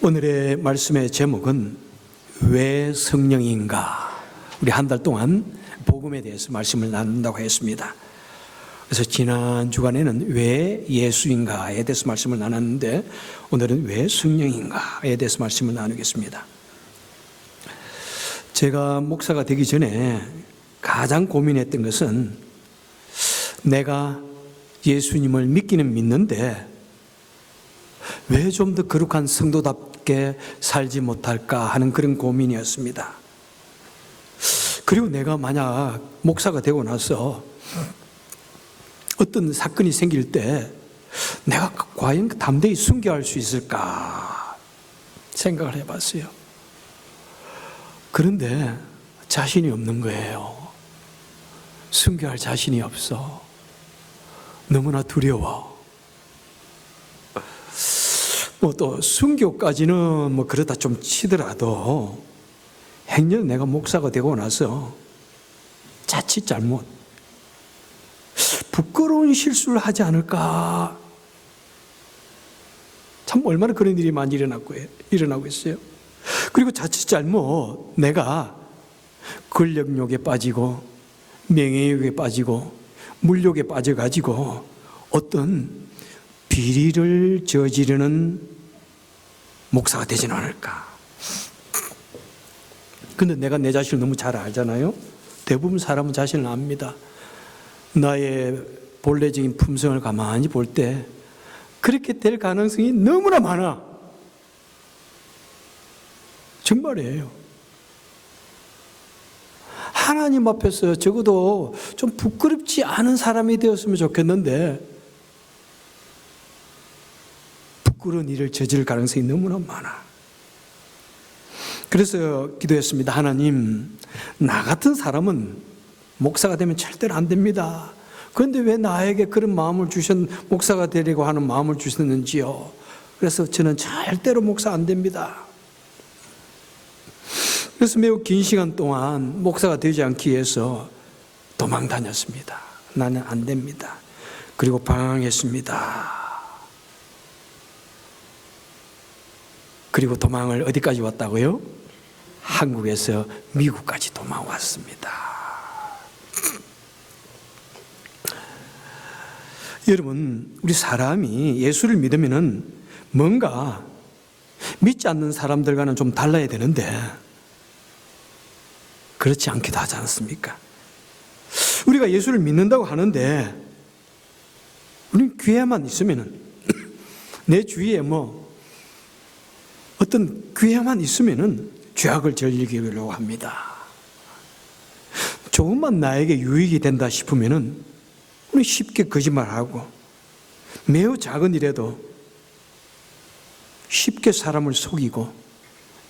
오늘의 말씀의 제목은 왜 성령인가? 우리 한 달 동안 복음에 대해서 말씀을 나눈다고 했습니다. 그래서 지난 주간에는 왜 예수인가에 대해서 말씀을 나눴는데 오늘은 왜 성령인가에 대해서 말씀을 나누겠습니다. 제가 목사가 되기 전에 가장 고민했던 것은 내가 예수님을 믿기는 믿는데 왜 좀 더 거룩한 성도답게 살지 못할까 하는 그런 고민이었습니다. 그리고 내가 만약 목사가 되고 나서 어떤 사건이 생길 때 내가 과연 담대히 순교할 수 있을까 생각을 해봤어요. 그런데 자신이 없는 거예요. 순교할 자신이 없어. 너무나 두려워. 또 순교까지는 그러다 좀 치더라도 행여 내가 목사가 되고 나서 자칫 잘못 부끄러운 실수를 하지 않을까. 참 얼마나 그런 일이 많이 일어나고 있어요. 그리고 자칫 잘못 내가 권력욕에 빠지고 명예욕에 빠지고 물욕에 빠져가지고 어떤 비리를 저지르는 목사가 되지는 않을까. 근데 내가 내 자신을 너무 잘 알잖아요. 대부분 사람은 자신을 압니다. 나의 본래적인 품성을 가만히 볼 때 그렇게 될 가능성이 너무나 많아. 정말이에요. 하나님 앞에서 적어도 좀 부끄럽지 않은 사람이 되었으면 좋겠는데 부끄러운 일을 저지를 가능성이 너무나 많아. 그래서 기도했습니다. 하나님, 나 같은 사람은 목사가 되면 절대로 안 됩니다. 그런데 왜 나에게 그런 마음을 목사가 되려고 하는 마음을 주셨는지요? 그래서 저는 절대로 목사 안 됩니다. 그래서 매우 긴 시간 동안 목사가 되지 않기 위해서 도망 다녔습니다. 나는 안 됩니다. 그리고 방황했습니다. 그리고 도망을 어디까지 왔다고요? 한국에서 미국까지 도망왔습니다. 여러분, 우리 사람이 예수를 믿으면은 뭔가 믿지 않는 사람들과는 좀 달라야 되는데 그렇지 않기도 하지 않습니까? 우리가 예수를 믿는다고 하는데 우리는 교회만 있으면은 내 주위에 어떤 교회만 있으면은 죄악을 즐기려고 합니다. 조금만 나에게 유익이 된다 싶으면은 우리 쉽게 거짓말하고 매우 작은 일에도 쉽게 사람을 속이고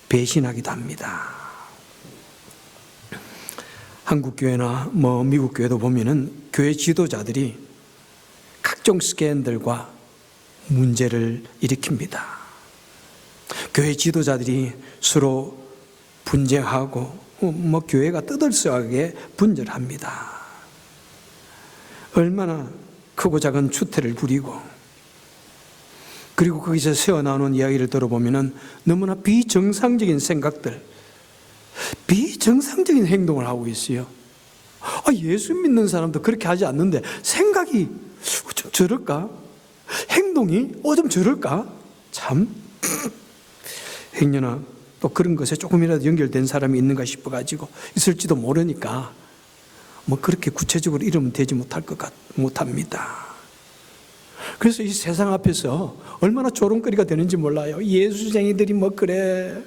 배신하기도 합니다. 한국 교회나 미국 교회도 보면은 교회 지도자들이 각종 스캔들과 문제를 일으킵니다. 교회 지도자들이 서로 분쟁하고 교회가 떠들썩하게 분열합니다. 얼마나 크고 작은 추태를 부리고 그리고 거기서 새어나오는 이야기를 들어보면 너무나 비정상적인 생각들, 비정상적인 행동을 하고 있어요. 예수 믿는 사람도 그렇게 하지 않는데 생각이 좀 저럴까? 행동이 좀 저럴까? 참 행여나 또 그런 것에 조금이라도 연결된 사람이 있는가 싶어가지고 있을지도 모르니까 그렇게 구체적으로 이러면 되지 못합니다. 그래서 이 세상 앞에서 얼마나 조롱거리가 되는지 몰라요. 예수쟁이들이 그래.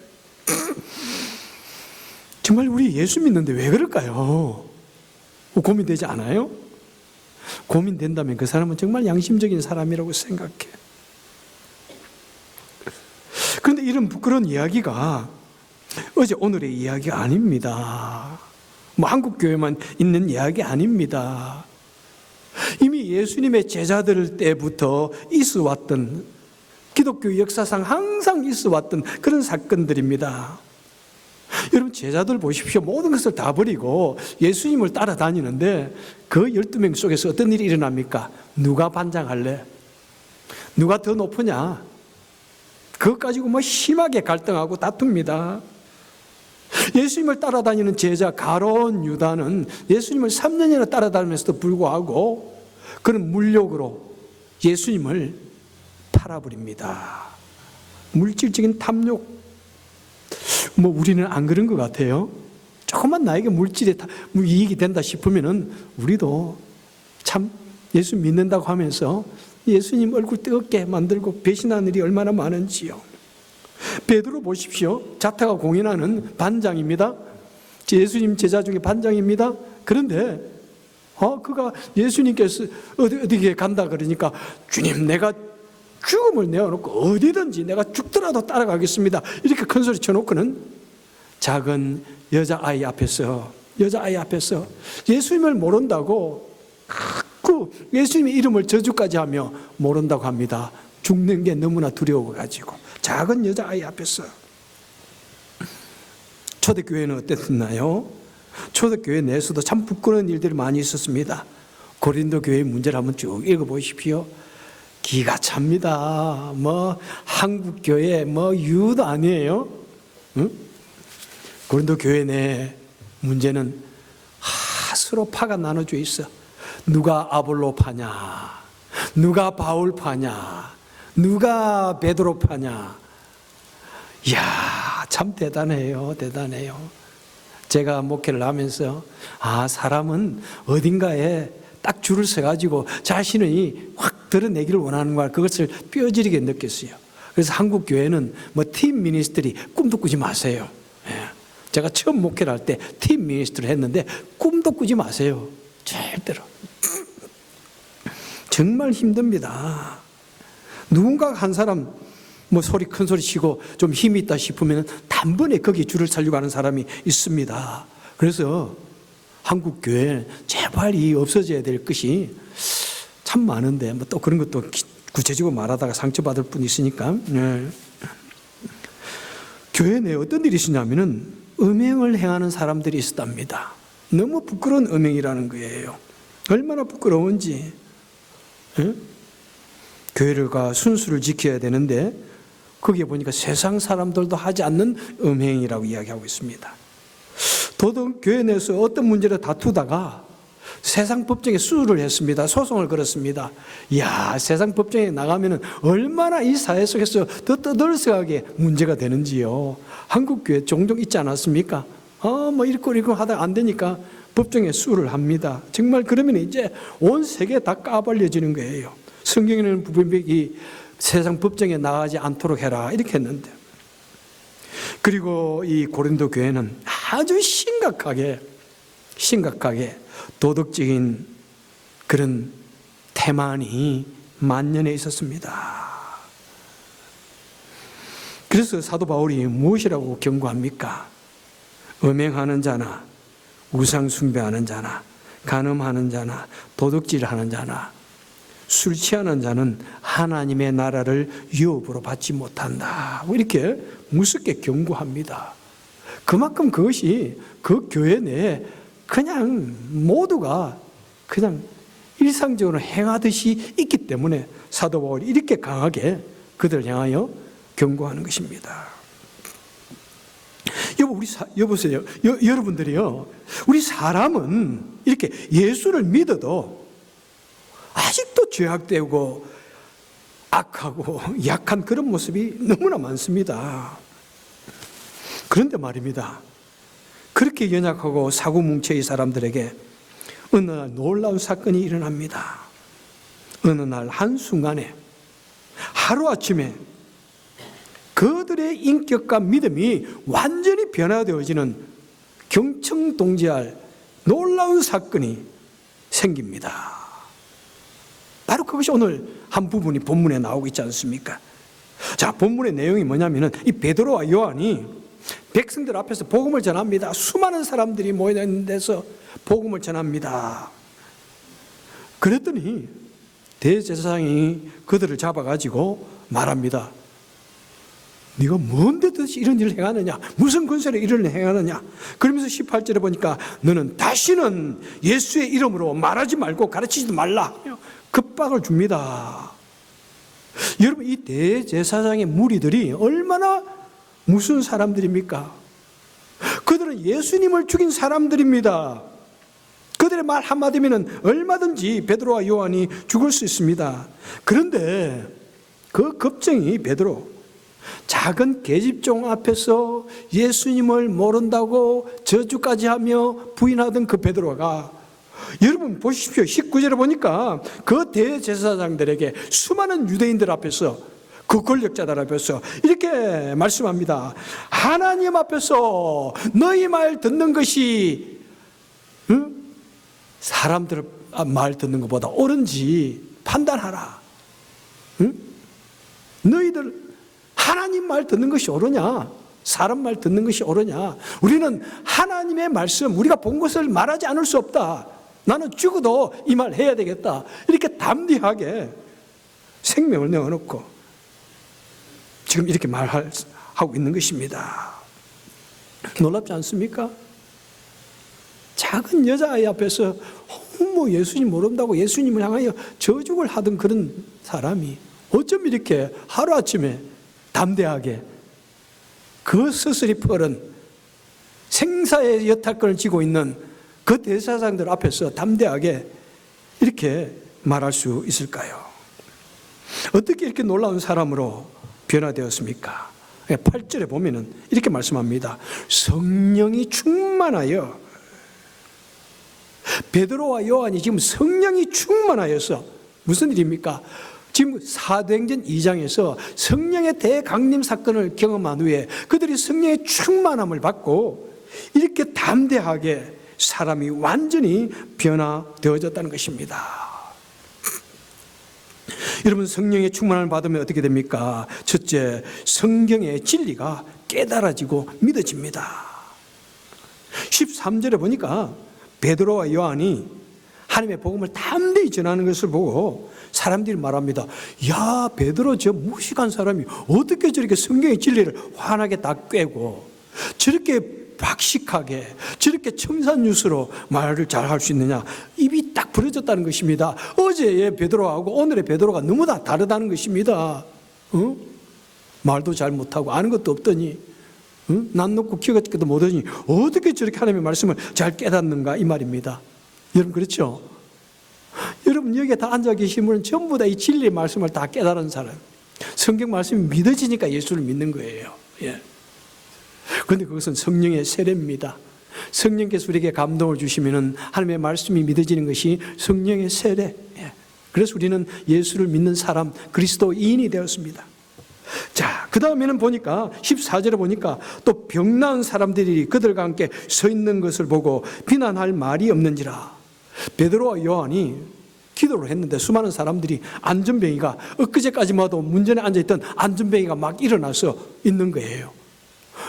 정말 우리 예수 믿는데 왜 그럴까요? 고민되지 않아요? 고민된다면 그 사람은 정말 양심적인 사람이라고 생각해. 그런데 이런 부끄러운 이야기가 어제 오늘의 이야기가 아닙니다. 한국 교회만 있는 이야기 아닙니다. 이미 예수님의 제자들 때부터 있어왔던, 기독교 역사상 항상 있어왔던 그런 사건들입니다. 여러분, 제자들 보십시오. 모든 것을 다 버리고 예수님을 따라다니는데 그 12명 속에서 어떤 일이 일어납니까? 누가 반장할래? 누가 더 높으냐? 그것 가지고 뭐 심하게 갈등하고 다툽니다. 예수님을 따라다니는 제자 가룟 유다는 예수님을 3년이나 따라다니면서도 불구하고 그는 물욕으로 예수님을 팔아버립니다. 물질적인 탐욕. 뭐 우리는 안 그런 것 같아요. 조금만 나에게 물질에 이익이 된다 싶으면은 우리도 참 예수 믿는다고 하면서 예수님 얼굴 뜨겁게 만들고 배신하는 일이 얼마나 많은지요. 베드로 보십시오. 자타가 공인하는 반장입니다. 예수님 제자 중에 반장입니다. 그런데 그가 예수님께서 어디에 간다 그러니까 주님 내가 죽음을 내어놓고 어디든지 내가 죽더라도 따라가겠습니다. 이렇게 큰 소리 쳐놓고는 작은 여자아이 앞에서 예수님을 모른다고 그 예수님의 이름을 저주까지 하며 모른다고 합니다. 죽는 게 너무나 두려워가지고 작은 여자아이 앞에서. 초대교회는 어땠나요? 초대교회 내에서도 참 부끄러운 일들이 많이 있었습니다. 고린도 교회의 문제를 한번 쭉 읽어보십시오. 기가 찹니다. 뭐 한국교회 뭐 유도 아니에요. 응? 고린도 교회 내 문제는 서로 파가 나눠져 있어. 누가 아볼로 파냐, 누가 바울 파냐, 누가 베드로 파냐. 이야, 참 대단해요. 제가 목회를 하면서 사람은 어딘가에 딱 줄을 서가지고 자신이 확 드러내기를 원하는 걸 그것을 뼈저리게 느꼈어요. 그래서 한국 교회는 뭐 팀 미니스트리 꿈도 꾸지 마세요. 제가 처음 목회를 할 때 팀 미니스트리를 했는데 꿈도 꾸지 마세요. 절대로. 정말 힘듭니다. 누군가 한 사람 뭐 큰 소리 치고 좀 힘이 있다 싶으면 단번에 거기 줄을 살려고 하는 사람이 있습니다. 그래서 한국 교회 제발 없어져야 될 것이 참 많은데 뭐 또 그런 것도 구체적으로 말하다가 상처받을 분이 있으니까. 교회 내에 어떤 일이 있었냐면은 음행을 행하는 사람들이 있었답니다. 너무 부끄러운 음행이라는 거예요. 얼마나 부끄러운지. 교회가 순수를 지켜야 되는데 거기에 보니까 세상 사람들도 하지 않는 음행이라고 이야기하고 있습니다. 더더욱 교회 내에서 어떤 문제를 다투다가 세상 법정에 수를 했습니다. 소송을 걸었습니다. 이야, 세상 법정에 나가면 얼마나 이 사회 속에서 더 떠들썩하게 문제가 되는지요. 한국 교회 종종 있지 않았습니까? 뭐 이렇고 하다가 안 되니까 법정에 수를 합니다. 정말 그러면 이제 온 세계 다 까발려지는 거예요. 성경에는 분명히 세상 법정에 나가지 않도록 해라 이렇게 했는데, 그리고 이 고린도 교회는 아주 심각하게 도덕적인 그런 태만이 만연해 있었습니다. 그래서 사도 바울이 무엇이라고 경고합니까? 음행하는 자나 우상 숭배하는 자나 간음하는 자나 도둑질하는 자나 술 취하는 자는 하나님의 나라를 유업으로 받지 못한다. 이렇게 무섭게 경고합니다. 그만큼 그것이 그 교회 내에 그냥 모두가 그냥 일상적으로 행하듯이 있기 때문에 사도 바울이 이렇게 강하게 그들을 향하여 경고하는 것입니다. 여보세요. 여러분들이요. 우리 사람은 이렇게 예수를 믿어도 아직도 죄악되고 악하고 약한 그런 모습이 너무나 많습니다. 그런데 말입니다. 그렇게 연약하고 사고뭉쳐의 사람들에게 어느 날 놀라운 사건이 일어납니다. 어느 날 한순간에 하루아침에 그들의 인격과 믿음이 완전히 변화되어지는 경청동지할 놀라운 사건이 생깁니다. 바로 그것이 오늘 한 부분이 본문에 나오고 있지 않습니까? 자, 본문의 내용이 뭐냐면은 이 베드로와 요한이 백성들 앞에서 복음을 전합니다. 수많은 사람들이 모여있는 데서 복음을 전합니다. 그랬더니 대제사장이 그들을 잡아가지고 말합니다. 네가 뭔데 도대체 이런 일을 행하느냐? 무슨 권세로 이런 일을 행하느냐? 그러면서 18절에 보니까 너는 다시는 예수의 이름으로 말하지 말고 가르치지도 말라 급박을 줍니다. 여러분, 이 대제사장의 무리들이 얼마나 무슨 사람들입니까? 그들은 예수님을 죽인 사람들입니다. 그들의 말 한마디면 얼마든지 베드로와 요한이 죽을 수 있습니다. 그런데 그 겁쟁이 베드로, 작은 계집종 앞에서 예수님을 모른다고 저주까지 하며 부인하던 그 베드로가, 여러분 보십시오. 19절에 보니까 그 대제사장들에게, 수많은 유대인들 앞에서, 그 권력자들 앞에서 이렇게 말씀합니다. 하나님 앞에서 너희 말 듣는 것이 사람들 말 듣는 것보다 옳은지 판단하라. 너희들 하나님 말 듣는 것이 옳으냐, 사람 말 듣는 것이 옳으냐? 우리는 하나님의 말씀, 우리가 본 것을 말하지 않을 수 없다. 나는 죽어도 이 말 해야 되겠다. 이렇게 담대하게 생명을 내어놓고 지금 이렇게 말하고 있는 것입니다. 놀랍지 않습니까? 작은 여자아이 앞에서 예수님 모른다고 예수님을 향하여 저주를 하던 그런 사람이 어쩜 이렇게 하루아침에 담대하게 그 스스리 펄은 생사의 여탈권을 쥐고 있는 그 대제사장들 앞에서 담대하게 이렇게 말할 수 있을까요? 어떻게 이렇게 놀라운 사람으로 변화되었습니까? 8절에 보면은 이렇게 말씀합니다. 성령이 충만하여, 베드로와 요한이 지금 성령이 충만하여서 무슨 일입니까? 지금 사도행전 2장에서 성령의 대강림 사건을 경험한 후에 그들이 성령의 충만함을 받고 이렇게 담대하게 사람이 완전히 변화되어졌다는 것입니다. 여러분, 성령의 충만함을 받으면 어떻게 됩니까? 첫째, 성경의 진리가 깨달아지고 믿어집니다. 13절에 보니까 베드로와 요한이 하나님의 복음을 담대히 전하는 것을 보고 사람들이 말합니다. 야, 베드로 저 무식한 사람이 어떻게 저렇게 성경의 진리를 환하게 다 꿰고 저렇게 박식하게 저렇게 청산유수로 말을 잘 할 수 있느냐. 입이 딱 부러졌다는 것입니다. 어제의 베드로하고 오늘의 베드로가 너무 다 다르다는 것입니다. 말도 잘 못하고 아는 것도 없더니, 난 놓고 키워가지도 못하니 어떻게 저렇게 하나님의 말씀을 잘 깨닫는가, 이 말입니다. 여러분, 그렇죠? 여러분, 여기에 다 앉아 계신 분은 전부 다 이 진리의 말씀을 다 깨달은 사람, 성경 말씀이 믿어지니까 예수를 믿는 거예요. 예. 그런데 그것은 성령의 세례입니다. 성령께서 우리에게 감동을 주시면 하나님의 말씀이 믿어지는 것이 성령의 세례. 예. 그래서 우리는 예수를 믿는 사람, 그리스도인이 되었습니다. 자, 그 다음에는 보니까 14절에 보니까 또 병나은 사람들이 그들과 함께 서 있는 것을 보고 비난할 말이 없는지라. 베드로와 요한이 기도를 했는데 수많은 사람들이, 안전뱅이가, 엊그제까지만 해도 문전에 앉아있던 안전뱅이가 막 일어나서 있는 거예요.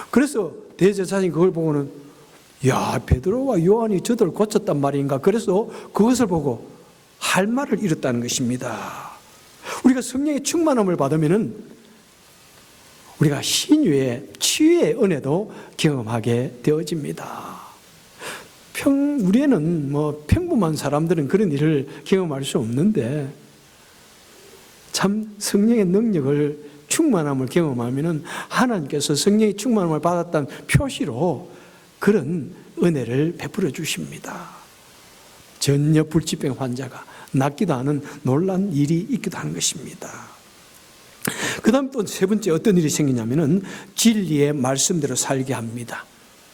그래서 대제사장이 그걸 보고는, 야, 베드로와 요한이 저들을 고쳤단 말인가. 그래서 그것을 보고 할 말을 잃었다는 것입니다. 우리가 성령의 충만함을 받으면은 우리가 신유의 치유의 은혜도 경험하게 되어집니다. 우리는 평범한 사람들은 그런 일을 경험할 수 없는데, 참 성령의 능력을, 충만함을 경험하면은 하나님께서 성령의 충만함을 받았다는 표시로 그런 은혜를 베풀어 주십니다. 전혀 불치병 환자가 낫기도 하는 놀란 일이 있기도 하는 것입니다. 그 다음 또 세 번째 어떤 일이 생기냐면은 진리의 말씀대로 살게 합니다.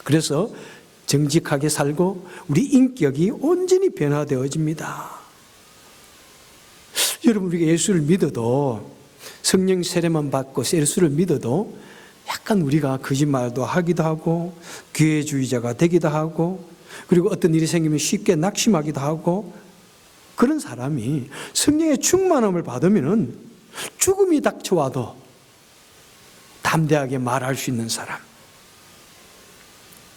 그래서 정직하게 살고 우리 인격이 온전히 변화되어집니다. 여러분, 우리가 예수를 믿어도, 성령 세례만 받고 예수를 믿어도 약간 우리가 거짓말도 하기도 하고 기회주의자가 되기도 하고, 그리고 어떤 일이 생기면 쉽게 낙심하기도 하고, 그런 사람이 성령의 충만함을 받으면은 죽음이 닥쳐와도 담대하게 말할 수 있는 사람,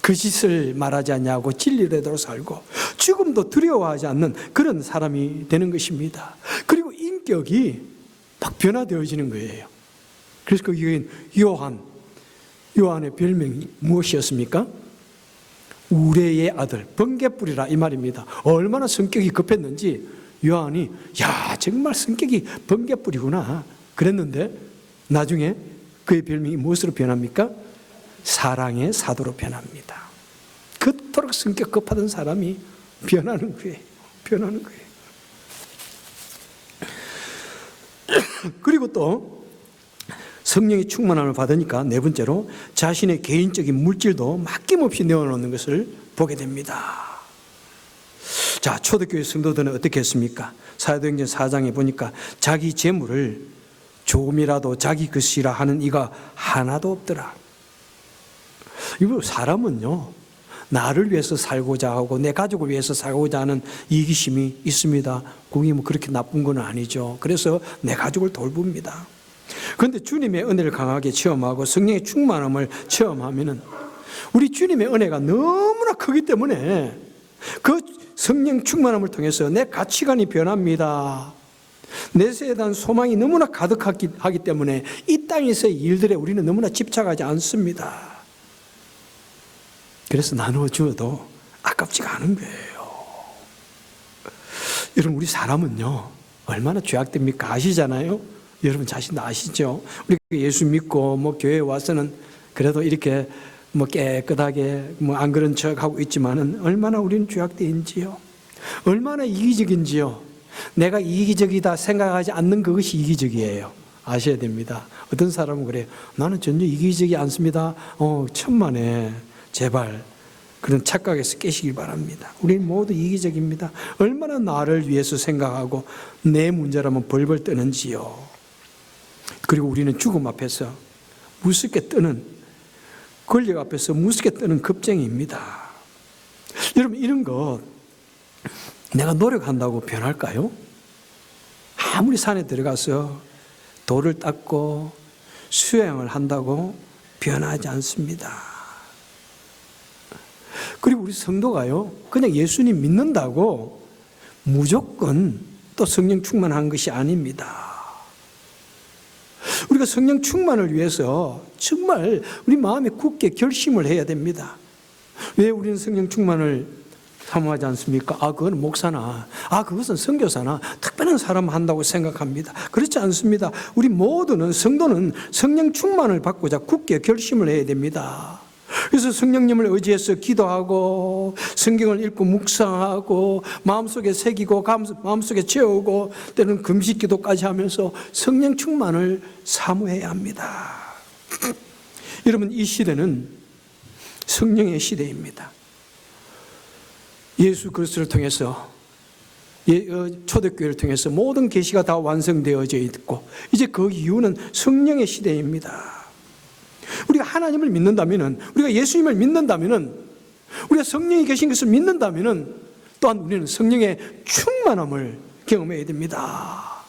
거짓을 말하지 않냐고 진리대로 살고 죽음도 두려워하지 않는 그런 사람이 되는 것입니다. 그리고 인격이 막 변화되어지는 거예요. 그래서 그 요한의 별명이 무엇이었습니까? 우레의 아들, 번개불이라, 이 말입니다. 얼마나 성격이 급했는지 요한이, 야, 정말 성격이 번개불이구나, 그랬는데 나중에 그의 별명이 무엇으로 변합니까? 사랑의 사도로 변합니다. 그토록 성격 급하던 사람이 변하는 거예요. 변하는 거예요. 그리고 또 성령의 충만함을 받으니까 네 번째로 자신의 개인적인 물질도 맡김없이 내어놓는 것을 보게 됩니다. 자, 초대교회 성도들은 어떻게 했습니까? 사도행전 4장에 보니까 자기 재물을 조금이라도 자기 것이라 하는 이가 하나도 없더라. 이거 사람은요, 나를 위해서 살고자 하고 내 가족을 위해서 살고자 하는 이기심이 있습니다. 그게 뭐 그렇게 나쁜 건 아니죠. 그래서 내 가족을 돌봅니다. 그런데 주님의 은혜를 강하게 체험하고 성령의 충만함을 체험하면은 우리 주님의 은혜가 너무나 크기 때문에 그 성령 충만함을 통해서 내 가치관이 변합니다. 내세에 대한 소망이 너무나 가득하기 때문에 이 땅에서의 일들에 우리는 너무나 집착하지 않습니다. 그래서 나누어 주어도 아깝지가 않은 거예요. 여러분, 우리 사람은요, 얼마나 죄악됩니까? 아시잖아요? 여러분 자신도 아시죠? 우리가 예수 믿고 뭐 교회에 와서는 그래도 이렇게 뭐 깨끗하게 뭐 안 그런 척 하고 있지만은 얼마나 우리는 죄악되인지요. 얼마나 이기적인지요. 내가 이기적이다 생각하지 않는 그것이 이기적이에요. 아셔야 됩니다. 어떤 사람은 그래요. 나는 전혀 이기적이 않습니다. 천만에 제발 그런 착각에서 깨시길 바랍니다. 우리는 모두 이기적입니다. 얼마나 나를 위해서 생각하고 내 문제라면 벌벌 떠는지요. 그리고 우리는 죽음 앞에서 무섭게 떠는, 권력 앞에서 무섭게 떠는 겁쟁이입니다. 여러분, 이런 것 내가 노력한다고 변할까요? 아무리 산에 들어가서 돌을 닦고 수행을 한다고 변하지 않습니다. 그리고 우리 성도가요, 그냥 예수님 믿는다고 무조건 또 성령 충만한 것이 아닙니다. 우리가 성령 충만을 위해서 정말 우리 마음에 굳게 결심을 해야 됩니다. 왜 우리는 성령 충만을 사모하지 않습니까? 그건 목사나, 그것은 선교사나 특별한 사람 한다고 생각합니다. 그렇지 않습니다. 우리 모두는, 성도는 성령 충만을 받고자 굳게 결심을 해야 됩니다. 그래서 성령님을 의지해서 기도하고 성경을 읽고 묵상하고 마음속에 새기고 마음속에 채우고 때로는 금식 기도까지 하면서 성령 충만을 사모해야 합니다. 여러분, 이 시대는 성령의 시대입니다. 예수 그리스도를 통해서, 초대교회를 통해서 모든 계시가 다 완성되어져 있고 이제 그 이유는 성령의 시대입니다. 우리가 하나님을 믿는다면은, 우리가 예수님을 믿는다면은, 우리가 성령이 계신 것을 믿는다면은 또한 우리는 성령의 충만함을 경험해야 됩니다.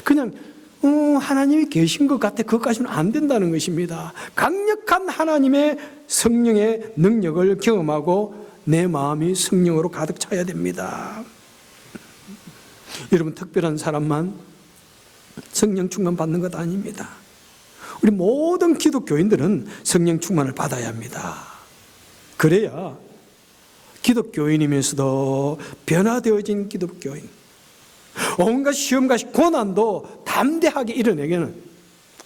그냥 하나님이 계신 것 같아 그것까지는 안 된다는 것입니다. 강력한 하나님의 성령의 능력을 경험하고 내 마음이 성령으로 가득 차야 됩니다. 여러분, 특별한 사람만 성령 충만 받는 것 아닙니다. 우리 모든 기독교인들은 성령 충만을 받아야 합니다. 그래야 기독교인이면서도 변화되어진 기독교인, 온갖 시험과 고난도 담대하게 이겨내는,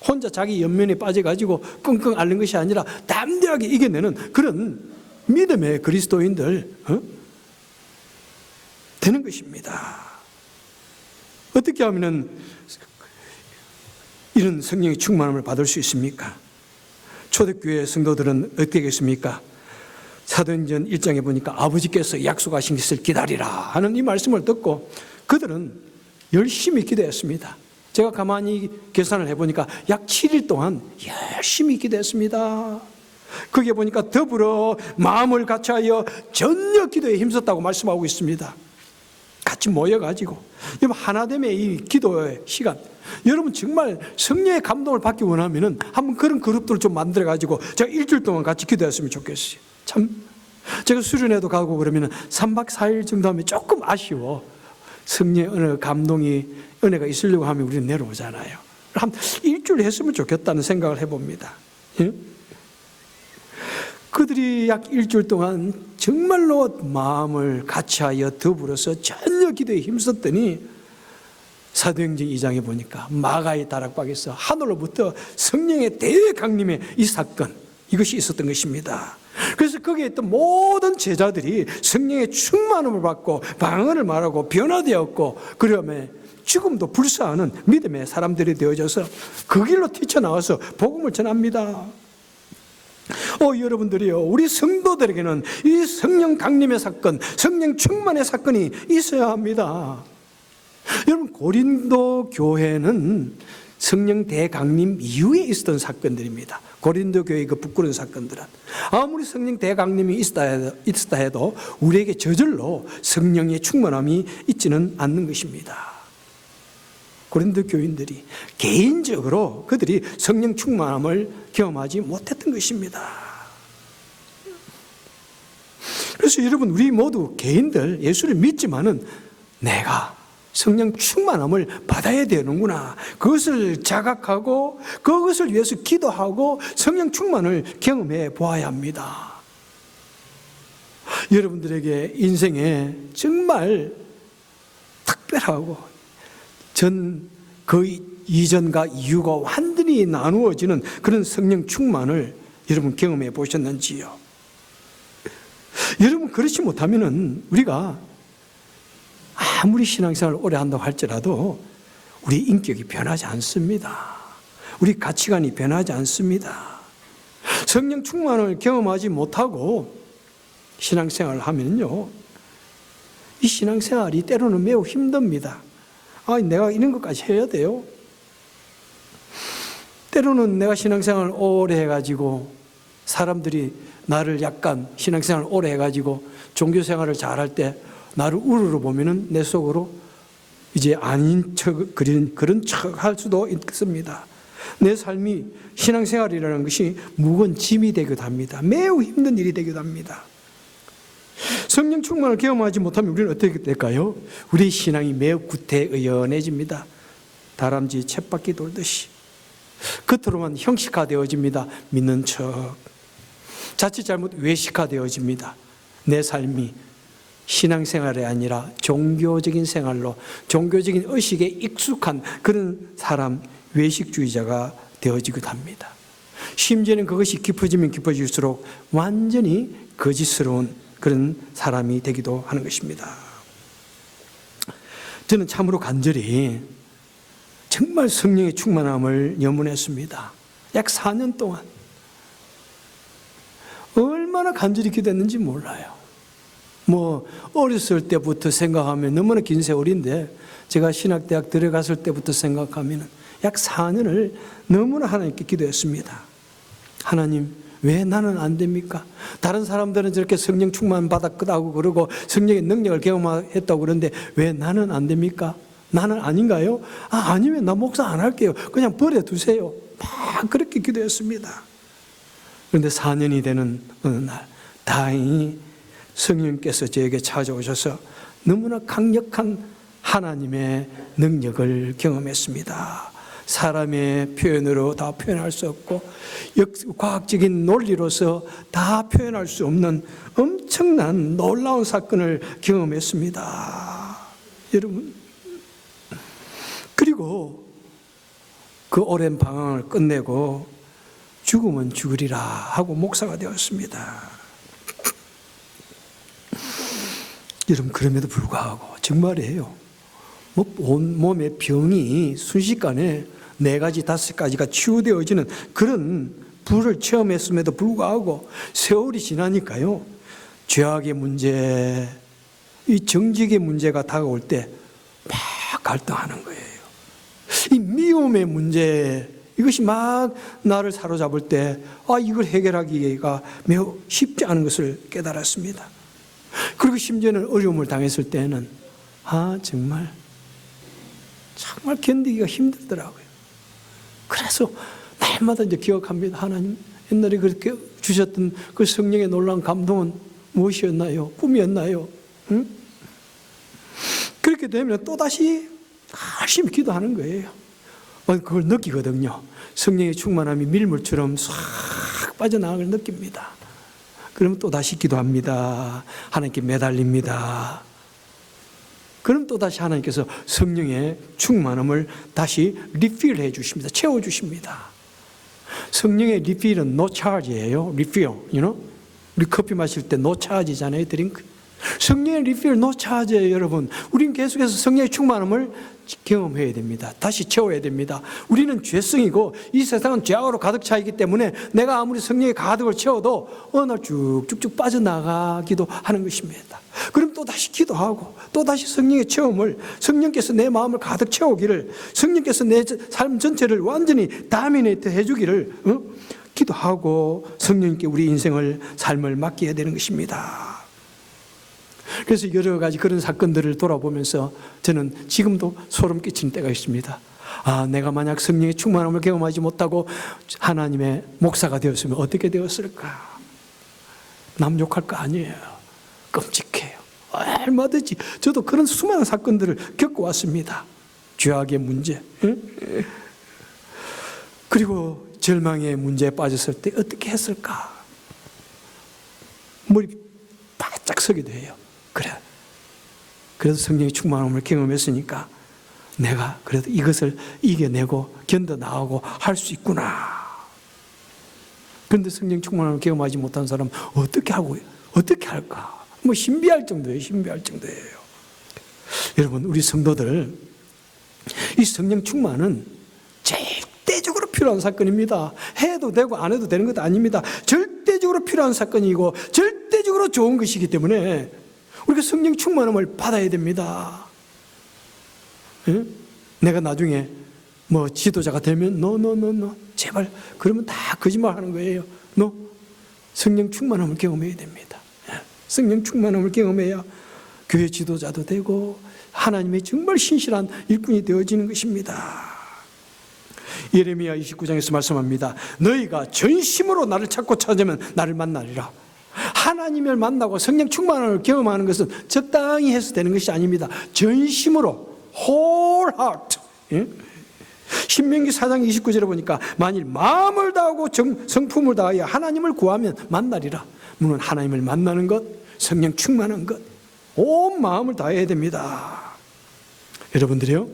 혼자 자기 연면에 빠져가지고 끙끙 앓는 것이 아니라 담대하게 이겨내는 그런 믿음의 그리스도인들 되는 것입니다. 어떻게 하면 이런 성령의 충만함을 받을 수 있습니까? 초대교회 성도들은 어떻게 했습니까? 사도행전 1장에 보니까 아버지께서 약속하신 것을 기다리라 하는 이 말씀을 듣고 그들은 열심히 기도했습니다. 제가 가만히 계산을 해보니까 약 7일 동안 열심히 기도했습니다. 거기에 보니까 더불어 마음을 같이하여 전혀 기도에 힘썼다고 말씀하고 있습니다. 같이 모여가지고 여러분, 하나됨의 이 기도의 시간, 여러분 정말 성령의 감동을 받기 원하면은 한번 그런 그룹들을 좀 만들어가지고 제가 일주일 동안 같이 기도했으면 좋겠어요. 참, 제가 수련회도 가고 그러면은 3박 4일 정도 하면 조금 아쉬워. 성령의 은혜, 감동이, 은혜가 있으려고 하면 우리는 내려오잖아요. 한 일주일 했으면 좋겠다는 생각을 해봅니다. 예? 그들이 약 일주일 동안 정말로 마음을 같이하여 더불어서 전혀 기도에 힘썼더니 사도행전 2장에 보니까 마가의 다락방에서 하늘로부터 성령의 대강림의 이 사건, 이것이 있었던 것입니다. 그래서 거기에 있던 모든 제자들이 성령의 충만함을 받고 방언을 말하고 변화되었고, 그러면 죽음도 불사하는 믿음의 사람들이 되어져서 그 길로 뛰쳐나와서 복음을 전합니다. 여러분들이요, 우리 성도들에게는 이 성령 강림의 사건, 성령 충만의 사건이 있어야 합니다. 여러분, 고린도 교회는 성령 대강림 이후에 있었던 사건들입니다. 고린도 교회의 그 부끄러운 사건들은 아무리 성령 대강림이 있다 해도 우리에게 저절로 성령의 충만함이 있지는 않는 것입니다. 고린도 교인들이 개인적으로 그들이 성령 충만함을 경험하지 못했던 것입니다. 그래서 여러분, 우리 모두 개인들 예수를 믿지만은 내가 성령 충만함을 받아야 되는구나, 그것을 자각하고 그것을 위해서 기도하고 성령 충만을 경험해 보아야 합니다. 여러분들에게 인생에 정말 특별하고 그 이전과 이후가 완전히 나누어지는 그런 성령 충만을 여러분 경험해 보셨는지요? 여러분, 그렇지 못하면은 우리가 아무리 신앙생활을 오래 한다고 할지라도 우리 인격이 변하지 않습니다. 우리 가치관이 변하지 않습니다. 성령 충만을 경험하지 못하고 신앙생활을 하면요, 이 신앙생활이 때로는 매우 힘듭니다. 내가 이런 것까지 해야 돼요? 때로는 내가 신앙생활을 오래 해가지고 사람들이 나를 약간 신앙생활을 오래 해가지고 종교생활을 잘할 때 나를 우르르 보면은 내 속으로 이제 아닌 척, 그런 척 할 수도 있습니다. 내 삶이 신앙생활이라는 것이 무거운 짐이 되기도 합니다. 매우 힘든 일이 되기도 합니다. 성령 충만을 경험하지 못하면 우리는 어떻게 될까요? 우리 신앙이 매우 구태의연해집니다. 다람쥐 쳇바퀴 돌듯이 겉으로만 형식화되어집니다. 믿는 척. 자칫 잘못 외식화되어집니다. 내 삶이 신앙생활이 아니라 종교적인 생활로, 종교적인 의식에 익숙한 그런 사람, 외식주의자가 되어지기도 합니다. 심지어는 그것이 깊어지면 깊어질수록 완전히 거짓스러운 그런 사람이 되기도 하는 것입니다. 저는 참으로 간절히 정말 성령의 충만함을 염원했습니다. 약 4년 동안 얼마나 간절히 기도했는지 몰라요. 어렸을 때부터 생각하면 너무나 긴 세월인데, 제가 신학대학 들어갔을 때부터 생각하면 약 4년을 너무나 하나님께 기도했습니다. 하나님, 왜 나는 안 됩니까? 다른 사람들은 저렇게 성령 충만 받았다고 그러고 성령의 능력을 경험했다고 그러는데 왜 나는 안 됩니까? 나는 아닌가요? 아니면 나 목사 안 할게요. 그냥 버려두세요. 막 그렇게 기도했습니다. 그런데 4년이 되는 어느 날 다행히 성령께서 저에게 찾아오셔서 너무나 강력한 하나님의 능력을 경험했습니다. 사람의 표현으로 다 표현할 수 없고 과학적인 논리로서 다 표현할 수 없는 엄청난 놀라운 사건을 경험했습니다. 여러분, 그리고 그 오랜 방황을 끝내고 죽으면 죽으리라 하고 목사가 되었습니다. 여러분, 그럼에도 불구하고 정말이에요. 온 몸의 병이 순식간에 4가지, 5가지가 치유되어지는 그런 부를 체험했음에도 불구하고 세월이 지나니까요, 죄악의 문제, 이 정직의 문제가 다가올 때 막 갈등하는 거예요. 이 미움의 문제, 이것이 막 나를 사로잡을 때 이걸 해결하기가 매우 쉽지 않은 것을 깨달았습니다. 그리고 심지어는 어려움을 당했을 때는 정말 견디기가 힘들더라고요. 그래서 날마다 이제 기억합니다. 하나님, 옛날에 그렇게 주셨던 그 성령의 놀라운 감동은 무엇이었나요? 꿈이었나요? 응? 그렇게 되면 또다시 열심히 기도하는 거예요. 그걸 느끼거든요. 성령의 충만함이 밀물처럼 싹 빠져나가는 걸 느낍니다. 그러면 또다시 기도합니다. 하나님께 매달립니다. 그럼 또다시 하나님께서 성령의 충만함을 다시 리필해 주십니다. 채워주십니다. 성령의 리필은 no charge예요. 리필, 우리 커피 마실 때 no charge잖아요. 드링크. 성령의 리필 no charge예요, 여러분. 우리는 계속해서 성령의 충만함을 경험해야 됩니다. 다시 채워야 됩니다. 우리는 죄성이고 이 세상은 죄악으로 가득 차 있기 때문에 내가 아무리 성령의 가득을 채워도 어느 날 쭉쭉쭉 빠져나가기도 하는 것입니다. 그럼 또 다시 기도하고 또 다시 성령의 체험을, 성령께서 내 마음을 가득 채우기를, 성령께서 내 삶 전체를 완전히 다미네이트 해주기를 기도하고 성령님께 우리 인생을, 삶을 맡겨야 되는 것입니다. 그래서 여러 가지 그런 사건들을 돌아보면서 저는 지금도 소름 끼치는 때가 있습니다. 내가 만약 성령의 충만함을 경험하지 못하고 하나님의 목사가 되었으면 어떻게 되었을까? 남 욕할 거 아니에요. 끔찍해요. 얼마든지 저도 그런 수많은 사건들을 겪어왔습니다. 죄악의 문제, 그리고 절망의 문제에 빠졌을 때 어떻게 했을까? 머리 바짝 서기도 해요. 그래. 그래서 성령의 충만함을 경험했으니까 내가 그래도 이것을 이겨내고 견뎌나가고 할 수 있구나. 그런데 성령 충만함을 경험하지 못한 사람은 어떻게 할까? 신비할 정도예요. 신비할 정도예요. 여러분, 우리 성도들, 이 성령 충만은 절대적으로 필요한 사건입니다. 해도 되고 안 해도 되는 것도 아닙니다. 절대적으로 필요한 사건이고 절대적으로 좋은 것이기 때문에 우리가 성령 충만함을 받아야 됩니다. 내가 나중에 지도자가 되면 no 제발, 그러면 다 거짓말 하는 거예요. 성령 충만함을 경험해야 됩니다. 성령 충만함을 경험해야 교회 지도자도 되고 하나님의 정말 신실한 일꾼이 되어지는 것입니다. 예레미야 29장에서 말씀합니다. 너희가 전심으로 나를 찾고 찾으면 나를 만나리라. 하나님을 만나고 성령 충만함을 경험하는 것은 적당히 해서 되는 것이 아닙니다. 전심으로, whole heart. 신명기 4장 29절에 보니까 만일 마음을 다하고 성품을 다하여 하나님을 구하면 만나리라. 물론 하나님을 만나는 것, 성령 충만한 것, 온 마음을 다해야 됩니다. 여러분들이요,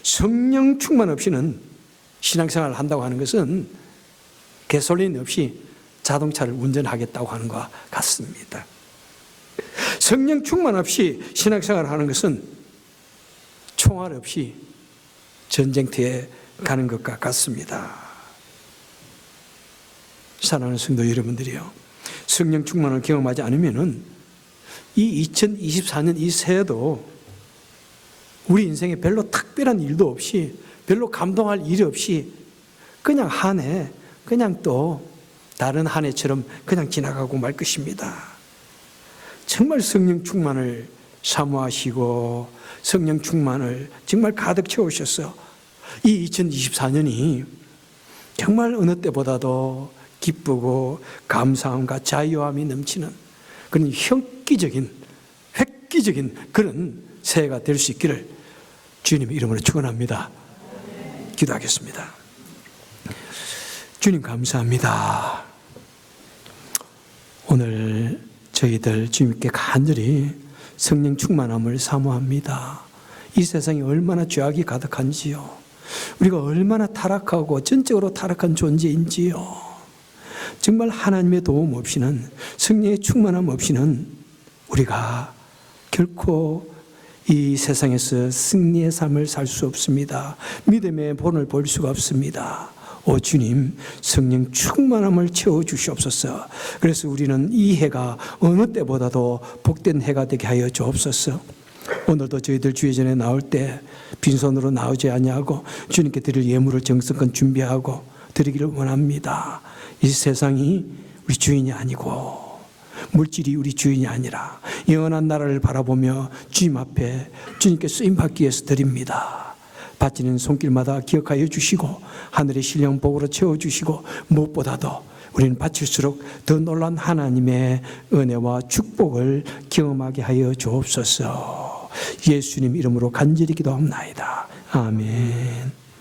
성령 충만 없이는 신앙생활을 한다고 하는 것은 가솔린 없이 자동차를 운전하겠다고 하는 것과 같습니다. 성령 충만 없이 신앙생활을 하는 것은 총알 없이 전쟁터에 가는 것과 같습니다. 사랑하는 성도 여러분들이요, 성령 충만을 경험하지 않으면은 이 2024년 이 새해도 우리 인생에 별로 특별한 일도 없이, 별로 감동할 일이 없이 그냥 한 해, 그냥 또 다른 한 해처럼 그냥 지나가고 말 것입니다. 정말 성령 충만을 사모하시고 성령 충만을 정말 가득 채우셔서 이 2024년이 정말 어느 때보다도 기쁘고 감사함과 자유함이 넘치는 그런 획기적인 그런 새해가 될 수 있기를 주님의 이름으로 축원합니다. 기도하겠습니다. 주님 감사합니다. 오늘 저희들 주님께 간절히 성령 충만함을 사모합니다. 이 세상이 얼마나 죄악이 가득한지요, 우리가 얼마나 타락하고 전적으로 타락한 존재인지요, 정말 하나님의 도움 없이는, 성령의 충만함 없이는 우리가 결코 이 세상에서 승리의 삶을 살 수 없습니다. 믿음의 본을 볼 수가 없습니다. 오 주님, 성령 충만함을 채워주시옵소서. 그래서 우리는 이 해가 어느 때보다도 복된 해가 되게 하여 주옵소서. 오늘도 저희들 주의전에 나올 때 빈손으로 나오지 아니하고 주님께 드릴 예물을 정성껏 준비하고 드리기를 원합니다. 이 세상이 우리 주인이 아니고 물질이 우리 주인이 아니라 영원한 나라를 바라보며 주님 앞에 주님께 쓰임받기 위해서 드립니다. 바치는 손길마다 기억하여 주시고 하늘의 신령 복으로 채워주시고 무엇보다도 우리는 바칠수록 더 놀란 하나님의 은혜와 축복을 경험하게 하여 주옵소서. 예수님 이름으로 간절히 기도합나이다. 아멘.